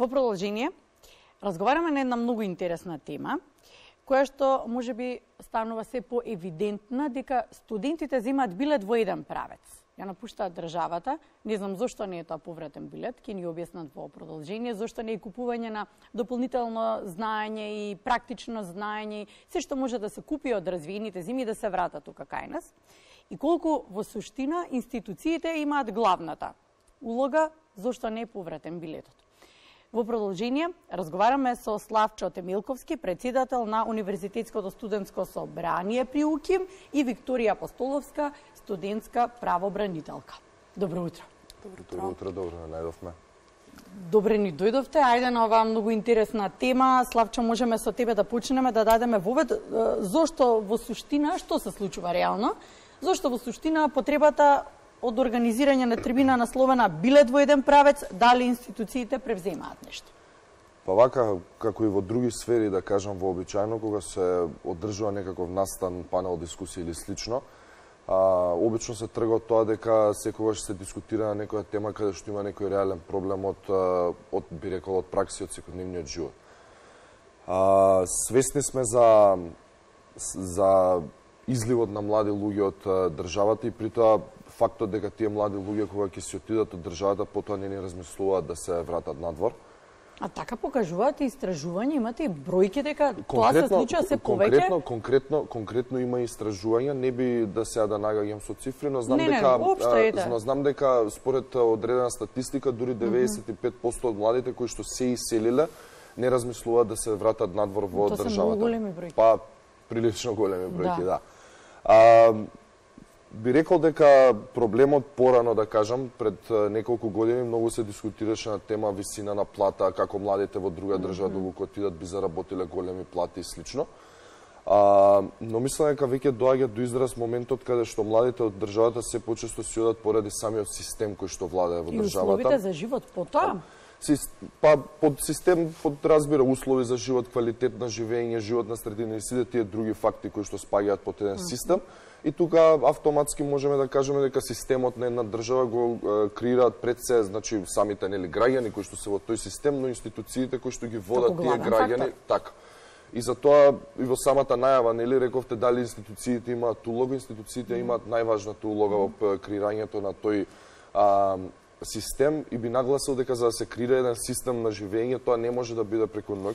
Во продолжение, разговараме на една многу интересна тема, која што можеби станува се поевидентна дека студентите земаат билет во еден правец. Ја напуштаат државата, не знам зошто не е тоа повратен билет, ќе ни објаснат во продолжение, зошто не е купување на дополнително знаење и практично знаење, се што може да се купи од развиените земји да се врата тука кај нас. И колку во суштина институциите имаат главната улога, зошто не е повратен билетот. Во продолжение, разговараме со Славчо Темилковски, председател на Универзитетското студентско собрание при УКИМ и Викторија Апостоловска, студентска правобранителка. Добро утро. Добро утро, добро најдовме. Добре ни дојдовте. Ајде на оваа многу интересна тема. Славчо, можеме со тебе да почнеме да дадеме вовед зошто во суштина, што се случува реално, зошто во суштина потребата од организирање на трибина насловена билет во еден правец, дали институциите превземаат нешто? Па вака, како и во други сфери, да кажам, вообичаено, кога се одржува некаков настан, панел, дискусија или слично, обично се трга од тоа дека секогаш се дискутира на некоја тема каде што има некој реален проблем од би рекол, од пракси, од секојдневниот живот. Свесни сме за изливот на млади луѓе од државата и притоа фактот дека тие млади луѓе кога ќе се отидат од државата потоа не размислуваат да се вратат надвор. А така покажуваат и истражувања, имате и бројки дека тоа се случува се повеќе? Конкретно има истражувања, не би да сега да нагаѓам со цифри, но знам знам дека според одредена статистика дури 95% од младите кои што се иселиле не размислуваат да се вратат надвор во државата. Тоа се многу големи бројки. Па прилично големи бројки, да. Би рекол дека проблемот порано, да кажам, пред неколку години многу се дискутираше на тема висина на плата, како младите во друга држава доколку отидат би заработиле големи плати и слично. Но мислам дека веќе доаѓа до израз моментот каде што младите од државата се почесто си одат поради самиот систем кој што владае во државата. И условите за живот потоа? Па под систем, разбира, услови за живот, квалитет на живење, живот на средина и сите тие други факти кои што спаѓаат под еден систем. И тука автоматски можеме да кажеме дека системот на една држава го креираат пред се, значи самите граѓани кои што се во тој систем, но институциите кои што ги водат тие граѓани, така. И затоа и во самата најава, рековте дали институциите имаат улога, институциите имаат најважната улога во креирањето на тој систем и би нагласил дека за да се креира еден систем на живење, тоа не може да биде преку ноќ.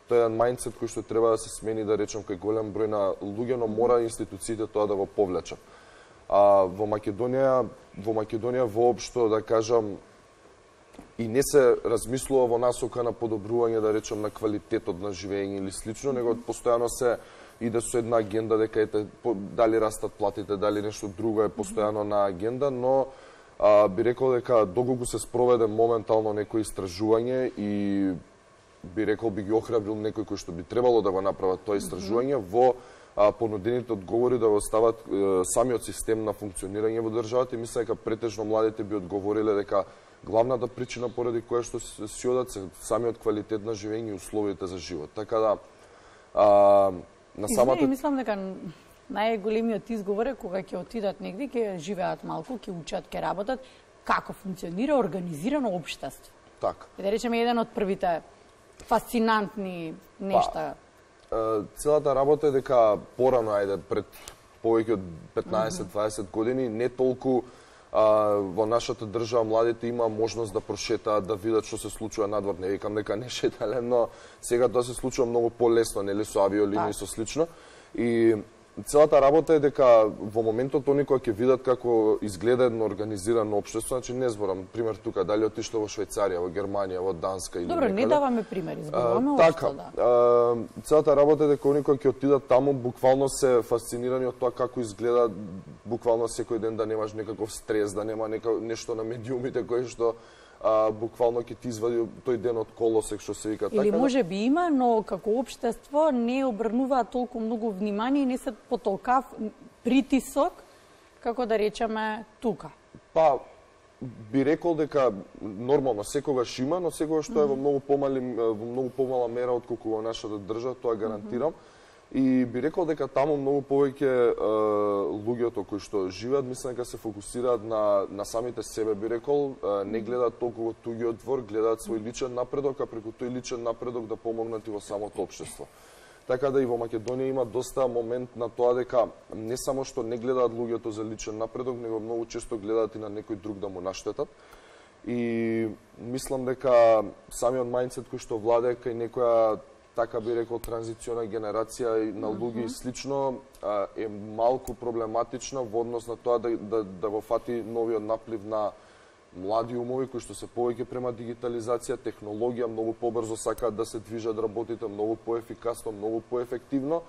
Тоа е еден мајндсет кој што треба да се смени, да речем, кај голем број на луѓе, но мора институциите тоа да го повлечат. Во Македонија воопшто, да кажам, и не се размислува во насока на подобрување, да речем, на квалитетот на живење или слично, него постојано се иде со една агенда дека ете дали растат платите, дали нешто друго е постојано на агенда, но би рекол дека доколку се спроведе моментално некој истражување и би рекол би ги охрабрил некој кој што би требало да го направат тоа истражување во понудените одговори да го стават самиот систем на функционирање во државата и мислам дека претежно младите би одговориле дека главната причина поради која што си одат се самиот квалитет на живење и условите за живот. Така да на самата мислам дека најголемиот изговор е кога ќе отидат негде, ќе живеат малку, ќе учат, ќе работат, како функционира организирано општество. Така. Да речеме еден од првите фасцинантни нешта. Целата работа е дека порано, пред повеќе од 15-20 години, не толку во нашата држава младите има можност да прошетаат, да видат што се случува надвор. Не викам дека не шетале, но сега тоа се случува многу полесно, со авиолинии и со слично. И целата работа е дека во моментот они кога ќе видат како изгледа едно организирано општество, значи не зборам пример тука дали отишло во Швајцарија, во Германија, во Данска или некаде. Добро, не даваме примери, зборуваме општо, да. Целата работа е дека они кога ќе отидат таму буквално се фасцинирани од тоа како изгледа буквално секој ден, да немаш некаков стрес, да нема нешто на медиумите кои што буквално ќе ти извади тој ден од колосек, што се вика така. Или може би има, но како општество не обрнуваат толку многу внимание и не се по толкав притисок, како да речеме тука. Па, би рекол дека нормално секогаш има, но секогаш тоа е во многу помала мера отколку во нашата држава, тоа гарантирам. И би рекол дека таму многу повеќе луѓето кои што живеат, мислам дека се фокусираат на самите себе, би рекол, не гледаат толку во туѓиот двор, гледаат свој личен напредок, а преку тој личен напредок да помогнат и во самото општество. Така да и во Македонија има доста момент на тоа дека не само што не гледаат луѓето за личен напредок, него многу често гледаат и на некој друг да му наштетат. И мислам дека самиот мајндсет кој што владее кај некоја, така би рекол, транзициона генерација на луѓе и слично е малку проблематична во однос на тоа да го фати новиот наплив на млади умови кои што се повеќе према дигитализација, технологија, многу побрзо сакаат да се движат работите, многу поефикасно, многу поефективно.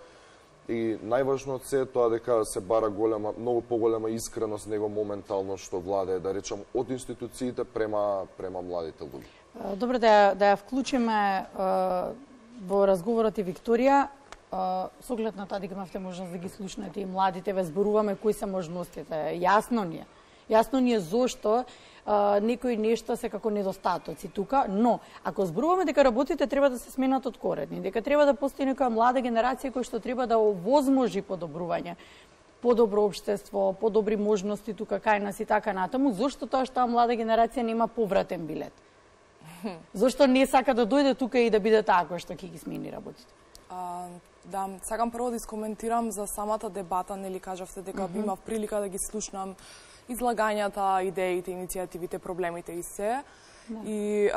И најважно од се е тоа дека се бара многу поголема искреност него моментално што владее, да речам, од институциите према младите луѓе. Добро, да ја вклучиме во разговорот и Викторија, со оглед на тоа дека имавте можност да ги слушнете и младите, ве зборуваме кои се можностите. Јасно ни е зошто некои нешта се како недостатоци тука, но ако зборуваме дека работите треба да се сменат од корени, дека треба да постои некоја млада генерација која што треба да овозможи подобрување, подобро општество, подобри можности тука кај нас и така натаму, зошто тоа што млада генерација нема повратен билет? Зошто не сака да дојде тука и да биде тако што ќе ги смени работите? Да, сакам прво да искоментирам за самата дебата, нели кажавте дека имав прилика да ги слушнам излагањата, идеите, иницијативите, проблемите и се. И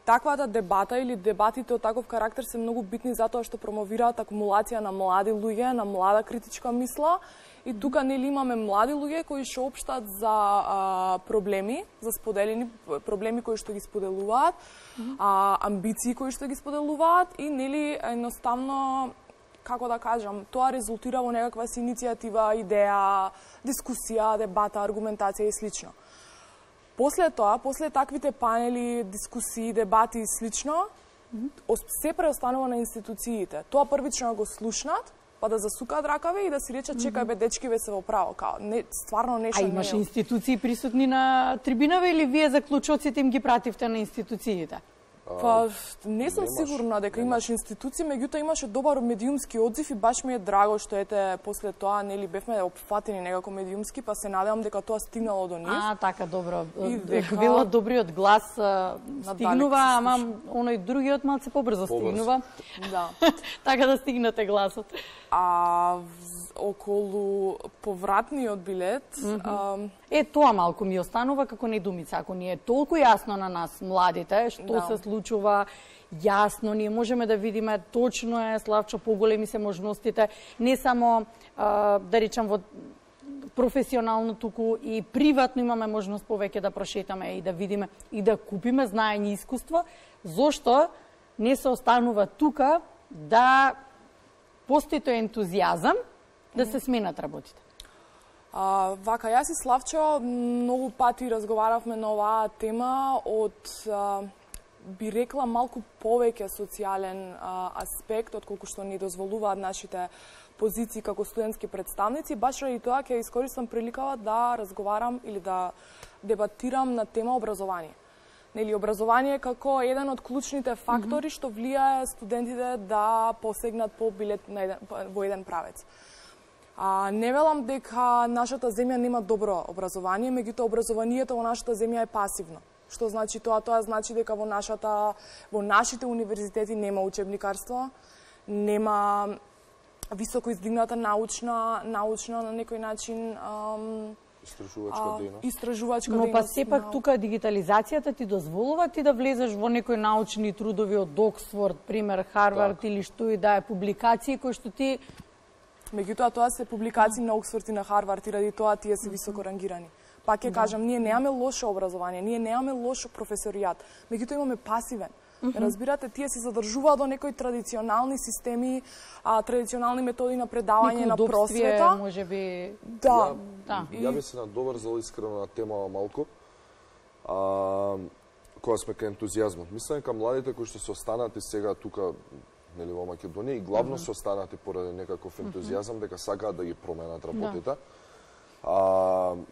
таквата дебата или дебатите од таков карактер се многу битни затоа што промовираат акумулација на млади луѓе, на млада критичка мисла. И тука нели имаме млади луѓе кои што општат за проблеми, за споделени проблеми кои што ги споделуваат, амбиции кои што ги споделуваат и нели едноставно, како да кажам, тоа резултира во некаква си иницијатива, идеја, дискусија, дебата, аргументација и слично. После тоа, после таквите панели, дискусии, дебати и слично, се преостанува на институциите. Тоа првично го слушнат, па да засукаат ракаве и да си речат чекај бе дечки ве се во право, као не стварно нешто не. А имаше институции присутни на трибинава или вие заклучоците им ги пративте на институциите? Па не сум сигурна дека имаш институции, меѓутоа имаше добар медиумски одзив и баш ми е драго што ете после тоа нели бевме опфатени некако медиумски, па се надевам дека тоа стигнало до нив. Така добро. Било добриот глас стигнува, ама оној другиот малце побрзо стигнува. Да. Така да стигнете гласот. Околу повратниот билет, тоа малку ми останува како недумица. Ако ни е толку јасно на нас, младите, што се случува, јасно, ние можеме да видиме, точно е, Славчо, поголеми се можностите, не само, да речам, во професионално, туку и приватно имаме можност повеќе да прошетаме и да видиме и да купиме знаење и искуство, зошто не се останува тука да постои тој ентузијазам да се сменат работите? Вака, јас и Славчо многу пати разговаравме на оваа тема од, би рекла, малку повеќе социјален аспект, отколку што ни дозволуваат нашите позиции како студентски представници. Баш ради тоа ќе искористам приликава да разговарам или да дебатирам на тема образование. Нели, образование како еден од клучните фактори што влијае студентите да посегнат по билет во еден правец. Не велам дека нашата земја нема добро образование, меѓутоа образованието во нашата земја е пасивно. Што значи тоа? Тоа значи дека во нашите универзитети нема учебникарство, нема високо издигната научна на некој начин истражувачка дейност. Но па дейност, сепак тука дигитализацијата ти дозволува ти да влезеш во некои научни трудови од Оксфорд, пример Харвард или што и да е, публикации кои што ти. Меѓутоа тоа се публикации на Оксфорд и на Харвард и ради тоа тие се високо рангирани. Пак ќе кажам, ние немаме лошо образование, ние немаме лошо професоријат, меѓутоа имаме пасивен. Разбирате, тие се задржуваат до некои традиционални системи, традиционални методи на предавање на просвета. Можеби. Да. Ја би се надоврзал искрено на темава малку. Кога сме кај ентузијазмот. Мислам дека младите кои што се останати сега тука, нели, во Македонија и главно се останати поради некаков ентузијазам дека сакаат да ги променат работите. Тој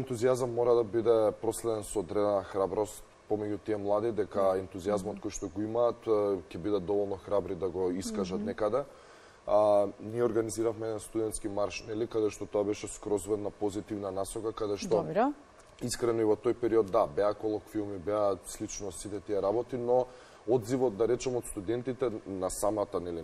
ентузијазам мора да биде проследен со одредена храброст помеѓу тие млади, дека ентузијазмот кој што го имаат ќе бидат доволно храбри да го искажат некаде. Ние организиравме еден студентски марш, нели, каде што тоа беше скроз во една позитивна насока, каде што Добро. искрено и во тој период, да, беа колоквиуми, беа слично сите тие работи, но одзивот, да речем, од студентите на самата, нели,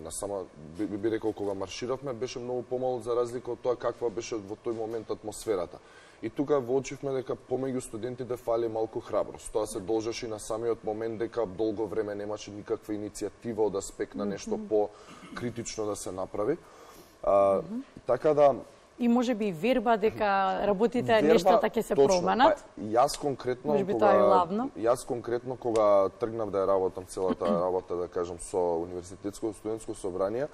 би рекол, кога марширавме, беше многу помал за разлика од тоа каква беше во тој момент атмосферата. И тука воочивме дека помеѓу студентите фали малку храброст. Тоа се должеше и на самиот момент дека долго време немаше никаква иницијатива од аспект на нешто по-критично да се направи. Така да И може би верба дека работите нештата ќе се променат. Јас конкретно кога тргнав да ја работам целата работа, да кажам, со универзитетско студентско собрание,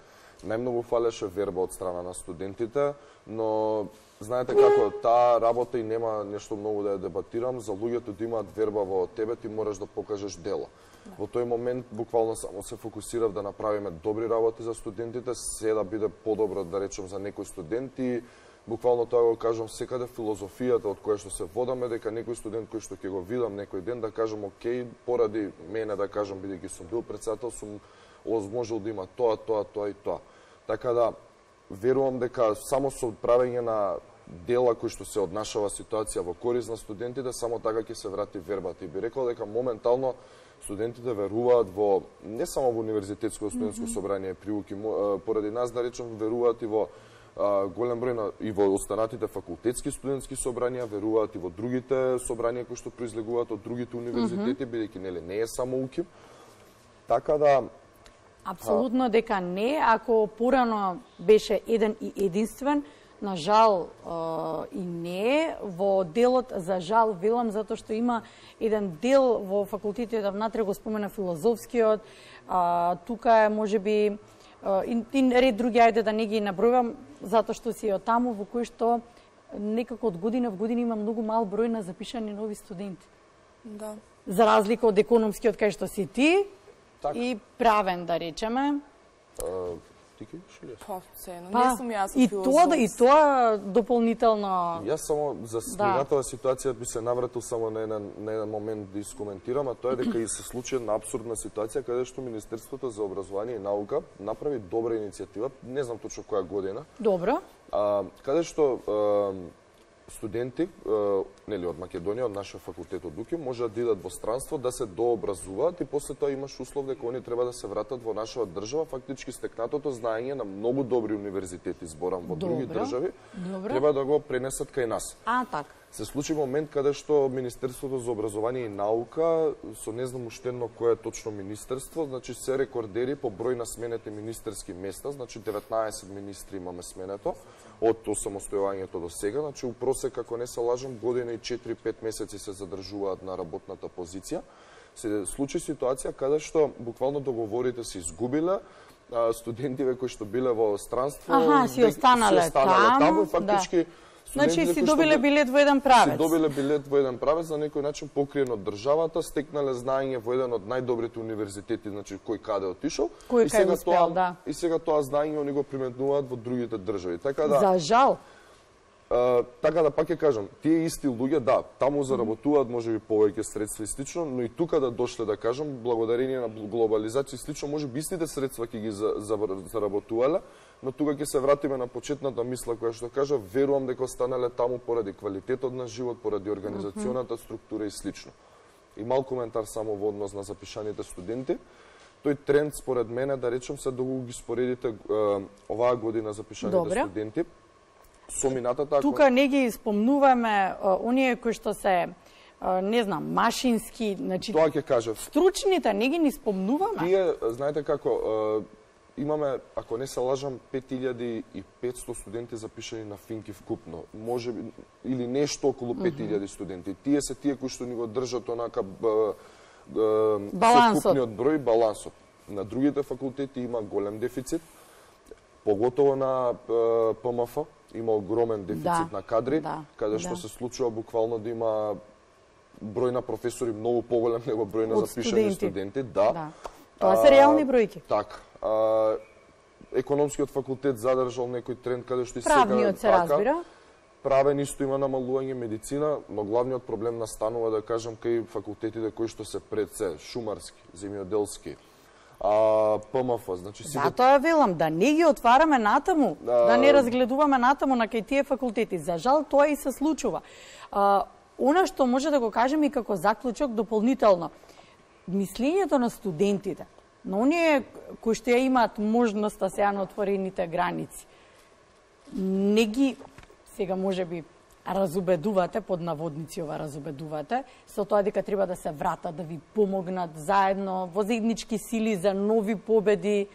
најмногу фалеше верба од страна на студентите, но знаете како, таа работа и нема нешто многу да ја дебатирам, за луѓето да имаат верба во тебе, ти мораш да покажеш дело. Во тој момент буквално само се фокусирав да направиме добри работи за студентите, се да биде подобро, да речем, за некој студент и буквално тоа го кажам секаде филозофијата од која што се водаме, дека некој студент кој што ќе го видам некој ден да кажам окей, поради мене да кажам бидејќи сум бил претседател, сум возможил да има тоа и тоа. Така да верувам дека само со правење на дела кои што се однашава ситуација во корист на студентите, само така ќе се врати вербата. И би рекол дека моментално студентите веруваат во не само во универзитетско студентско собрание при УКИ, поради нас да речем веруваат и во голем број и во останатите факултетски студентски собранија, веруваат и во другите собранија кои што произлегуваат од другите универзитети, бидејќи нели не е само УКИ. Така да апсолутно дека не, ако порано беше еден и единствен, на жал и не, во делот за жал велам затоа што има еден дел во факултетот внатре, го спомена филозофскиот, тука е можеби и ред други, ајде да не ги набројувам, затоа што си од таму во кој што некако од година в година има многу мал број на запишани нови студенти. Да. За разлика од економскиот кај што си ти так. И правен, да речеме. Ти ке шилеш? Не сум јас филозоф. И тоа дополнително. Јас само за спомнатава ситуација би се навратил само на еден момент да искоментирам, а тоа е дека и се случи една абсурдна ситуација каде што Министерството за образование и наука направи добра иницијатива, не знам точно која година. Добро. Каде што студенти нели од Македонија, од нашиот факултет од УКИ, можат да идат во странство да се дообразуваат и после тоа имаш услов дека они треба да се вратат во нашата држава, фактички стекнатото знаење на многу добри универзитети, зборам во други држави, треба да го пренесат кај нас. Така. Се случи момент каде што Министерството за образование и наука, со не знам уштенно кое е точно министерство, значи се рекордери по број на сменете министерски места, значи 19 министри имаме сменето од осамостојувањето до сега, значи у просек, ако не се лажам, година и 4-5 месеци се задржуваат на работната позиција. Се случи ситуација каде што буквално договорите се изгубиле, студентиве кои што биле во странство, си останале таму, фактички. Значи си добиле билет во еден правец. Си добиле билет во еден правец, на некој начин покриен од државата, стекнале знаење во еден од најдобрите универзитети, значи кој каде отишол. Кој кај успеал, да. И сега тоа знаење они го применуваат во другите држави. Така да за жал. Така да пак ќе кажам, тие исти луѓе, да, таму заработуваат можеби повеќе средства и слично, но и тука да дошле да кажам, благодарение на глобализација и слично, можеби истите средства ќе ги заработувале, но тука ќе се вратиме на почетната мисла која што кажа, верувам дека останале таму поради квалитетот на живот, поради организационата структура и слично. И мал коментар само во однос на запишаните студенти. Тој тренд според мене, да речем, се да ги споредите оваа година запишаните студенти со минатата. Тука не ги спомнуваме оние кои што се не знам, машински, значи тоа ќе кажав. Стручните не ги ни спомнуваме. Тие, знаете како, имаме, ако не се лажам, 5500 студенти запишани на Финки вкупно. Може би, или нешто околу 5000 студенти. Тие се тие кои што ни го држат онака совкупниот број, балансот. На другите факултети има голем дефицит, поготово на ПМФ, има огромен дефицит на кадри, каде што се случува буквално да има број на професори многу поголем него број на запишани студенти. Да. Тоа се реални бројки. Така. Економскиот факултет задржал некој тренд каде што и сега правниот се разбира. Правен исто има намалување, медицина, но главниот проблем настанува, да кажам, кај факултетите кои што се пред се шумарски, земјоделски, ПМФ, значи Затоа велам да не ги отвараме натаму, да не разгледуваме натаму на кај тие факултети. За жал тоа и се случува. Она што може да го кажеме и како заклучок дополнително, мислењето на студентите, на оние кои што ја имаат можноста сега на отворените граници, не ги сега можеби разубедувате, под наводници ова разубедувате, со тоа дека треба да се вратат, да ви помогнат заедно во заеднички сили за нови победи.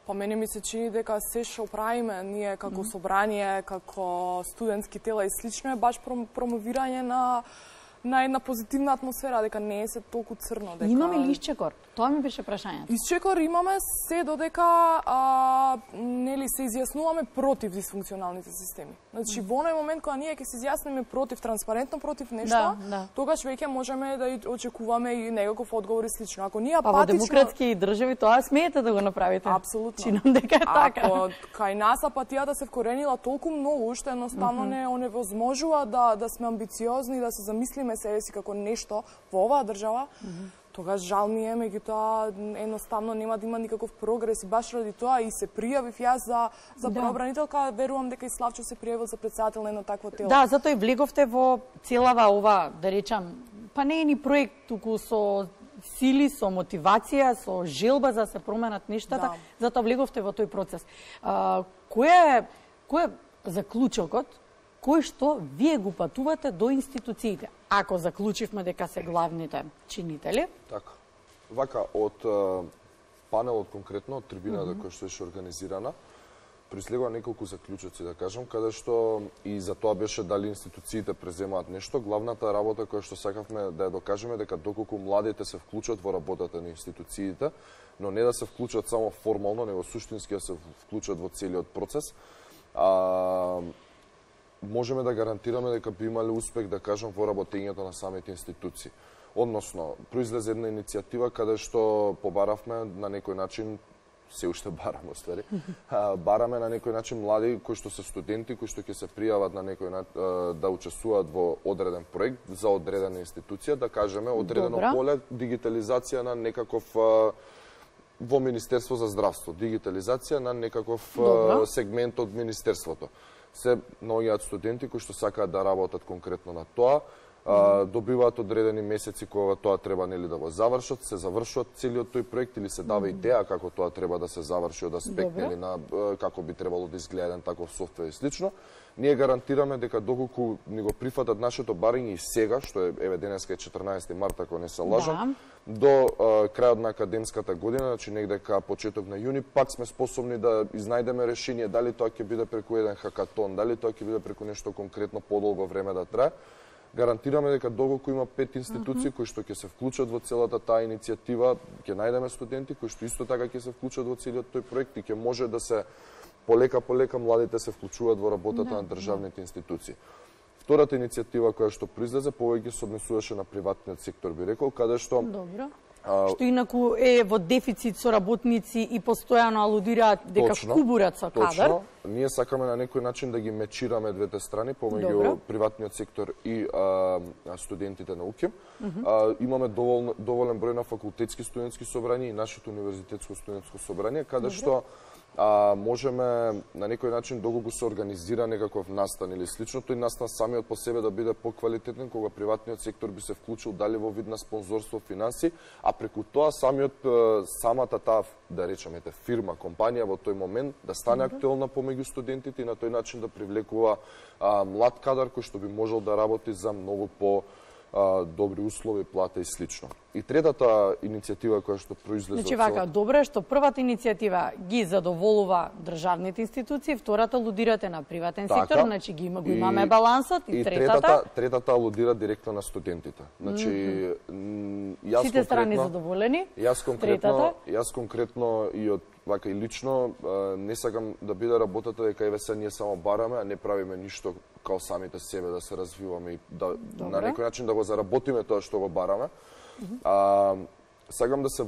Па мене ми се чини дека се што правиме ние како собрание, како студентски тела и слично е баш промовирање на една позитивна атмосфера, дека не е се толку црно. Дека... Имаме ли исчекор? Тоа ми беше прашањето. Исчекор имаме се додека нели се изјаснуваме против дисфункционалните системи. Значи во оној момент кога ние ќе се изјасниме против, транспарентно против нешто, тогаш веќе можеме да очекуваме и некаков одговор и слично. Ако ние апатично... Па во демократски држави тоа смеете да го направите. Апсолутно. Чинам дека е така. Ако кај нас апатијата се вкоренила толку многу, што едноставно не оневозможува да сме амбициозни, да се замислиме себе си како нешто во оваа држава, тогаш жал ми е, меѓутоа едноставно нема да има никаков прогрес и баш ради тоа и се пријавив јас за правобранителка, верувам дека и Славчо се пријавил за претседател на едно такво тело. Да, затоа и влеговте во целава ова, да речам, па не е ни проект, туку со сили, со мотивација, со желба за да се променат нештата, затоа влеговте во тој процес. Кој е заклучокот кој што вие го патувате до институциите? Ако заклучивме дека се главните чинители. Така. Вака, од панелот конкретно, од трибината која што беше организирана, прислегува неколку заклучоци, да кажам, каде што и за тоа беше дали институциите преземаат нешто. Главната работа која што сакавме да ја докажеме дека доколку младите се вклучат во работата на институциите, но не да се вклучат само формално, него суштински да се вклучат во целиот процес, можеме да гарантираме дека би имале успех, да кажам, во работењето на самите институции. Односно, произлезе една иницијатива каде што побаравме на некој начин, се уште бараме, оствари, бараме на некој начин млади кои што се студенти, кои што ќе се пријават на некој да учествуваат во одреден проект за одредена институција, да кажеме, одредено поле, дигитализација на некаков во Министерство за здравство, дигитализација на некаков сегмент од Министерството. Се наоѓаат студенти кои што сакаат да работат конкретно на тоа, добиваат одредени месеци кога тоа треба нели да го завршат, се завршуваат целиот тој проект или се дава идеја како тоа треба да се заврши од аспект нели на како би требало да изгледа еден таков софтвер и слично. Ние гарантираме дека доколку ни го прифатат нашето барање и сега, што е еве денеска е 14 март ако не се лажам, до крајот на академската година, значи негде ка почеток на јуни, пак сме способни да изнајдеме решение, дали тоа ќе биде преку еден хакатон, дали тоа ќе биде преку нешто конкретно подолго време да трае. Гарантираме дека доколку има 5 институции кои што ќе се вклучат во целата таа иницијатива, ќе најдеме студенти кои што исто така ќе се вклучат во целиот тој проект и ќе може да се полека младите се вклучуваат во работата на државните институции. Втората иницијатива која што произлезе повеќе се однесуваше на приватниот сектор, би рекол, каде што што инаку е во дефицит со работници и постојано алудираат дека кубурат со кадар. Точно. Ние сакаме на некој начин да ги мечираме двете страни помеѓу приватниот сектор и студентите на УКИМ. Имаме доволен број на факултетски студентски собрања и нашето универзитетско студентско собрање, каде што можеме на некој начин доколку се организира некаков настан или слично, тој настан самиот по себе да биде поквалитетен кога приватниот сектор би се вклучил дали во вид на спонзорство, финанси, а преку тоа самата таа, да речеме, фирма, компанија во тој момент да стане актуелна помеѓу студентите и на тој начин да привлекува млад кадар кој што би можел да работи за многу по добри услови, плата и слично. И третата иницијатива која што произлезе Значи вака, добро е што првата иницијатива ги задоволува државните институции, втората алудирате на приватен сектор, значи ги имаме балансот и третата алудира директно на студентите. Значи јас сите страни задоволени. Јас конкретно и од вака и лично не сакам да биде работата дека еве се ние само бараме, а не правиме ништо као самите себе да се развиваме и да на некој начин да го заработиме тоа што го бараме. Сакам да се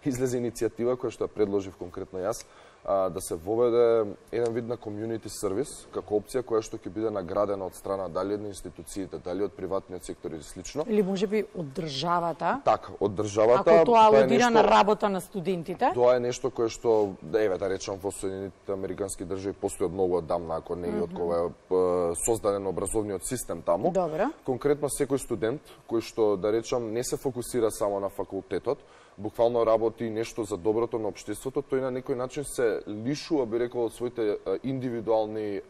излезе иницијатива која што ја предложив конкретно јас да се воведе еден вид на community сервис како опција која што ќе биде наградена од страна дали од институциите, дали од приватниот сектор или слично. Или можеби од државата. Така, од државата. Ако тоа алудира на работа на студентите. Тоа е нешто кое што, еве да речам, во Соединетите американски држави постои од многу одамна, ако не и од кога е создаден образовниот систем таму. Добро. Конкретно секој студент кој што, да речам, не се фокусира само на факултетот, буквално работи нешто за доброто на општеството, тој на некој начин се лишува, би рекол, од своите индивидуални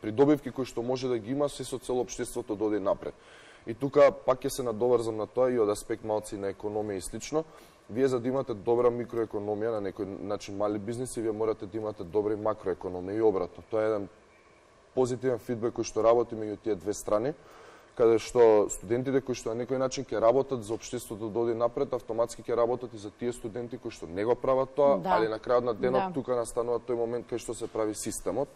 придобивки кои што може да ги има се со цело општеството да оди напред. И тука пак ќе се надоврзам на тоа и од аспект малци на економија и слично. Вие за да имате добра микроекономија, на некој начин мали бизниси, вие морате да имате добра макроекономија и обратно. Тоа е еден позитивен фидбек кој што работи меѓу тие две страни, каде што студентите кои што на некој начин ќе работат за општеството да оди напред, автоматски ќе работат и за тие студенти кои што не го прават тоа, али на крајот на денот тука настанува тој момент кај што се прави системот.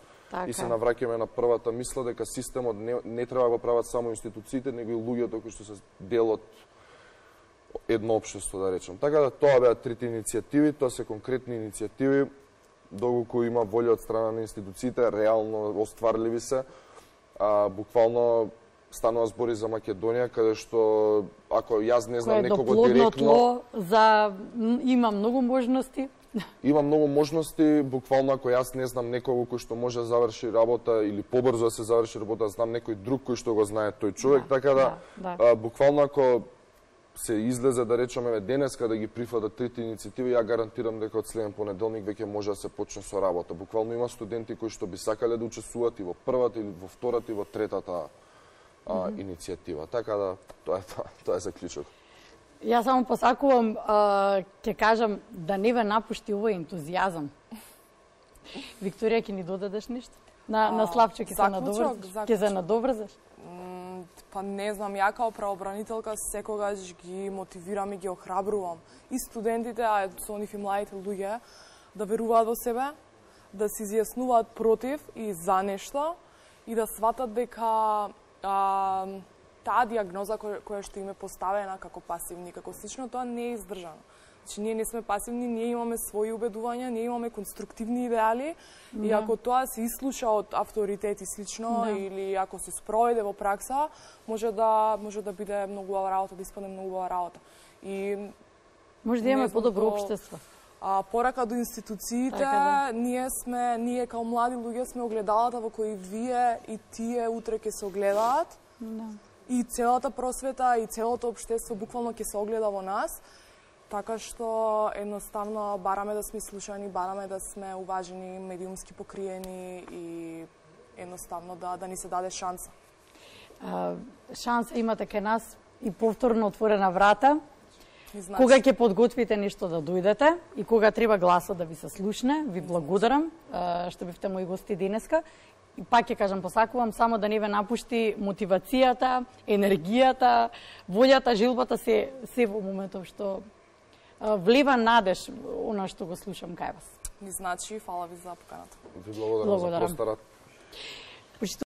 И се навраќаме на првата мисла дека системот не треба да го прават само институциите, него и луѓето кои што се дел од едно општество, да речем. Така да тоа беа трите иницијативи, тоа се конкретни иницијативи, доколку има волја од страна на институциите, реално остварливи се. Буквално станува збори за Македонија, каде што ако јас не знам некого директно, има многу можности. Има многу можности, буквално ако јас не знам некого кој што може да заврши работа или побрзо да се заврши работа, знам некој друг кој што го знае тој човек, така да буквално ако се излезе, да речеме денеска да ги прифатат трите иницијативи, ја гарантирам дека од следен понеделник веќе може да се почне со работа. Буквално има студенти кои што би сакале да учествуваат и во првата или во втората и во третата иницијатива. Така да тоа е заклучок. Јас само посакувам, ќе кажам, да не ве напушти овој ентузијазам. Викторија, ќе ни додадеш нешто? На Славчо ќе се надоврзаш? Па не знам, ја као правобранителка секогаш ги мотивирам и ги охрабрувам и студентите, а со нив и младите луѓе, да веруваат во себе, да се изјаснуваат против и за нешто и да сватат дека таа диагноза која што им е поставена како пасивни, како слично, тоа не е издржано. Значи, ние не сме пасивни, ние имаме своји убедувања, ние имаме конструктивни идеали и ако тоа се ислуша од авторитети слично или ако се спроведе во пракса, може да биде многу убава работа, да испадне многу убава работа. И може да имаме подобро општество. Порака до институциите, ние као млади луѓе сме огледалата во кои вие и тие утре ќе се огледаат. И целата просвета и целото општество буквално ќе се огледа во нас. Така што едноставно бараме да сме слушани, бараме да сме уважени, медиумски покриени и едноставно да ни се даде шанса. Шанса имате кај нас и повторно отворена врата. Кога ќе подготвите нешто да дојдете и кога треба гласот да ви се слушне, ви благодарам што бевте мои гости денеска. И пак ќе кажам, посакувам само да не ве напушти мотивацијата, енергијата, волјата, желбата се во моментов што влива надеж она што го слушам кај вас. Ни значи, фала ви за поканата. Ви благодарам за просторот.